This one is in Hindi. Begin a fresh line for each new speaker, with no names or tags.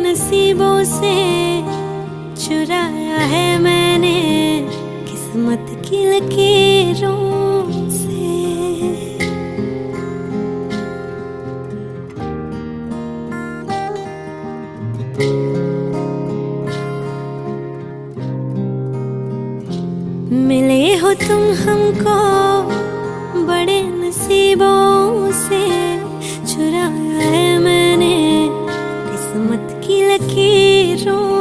नसीबों से चुराया है मैंने किस्मत की लकीरों से। मिले हो तुम हमको बड़े नसीबों से, चुराया है मैंने किस्मत की लकीरों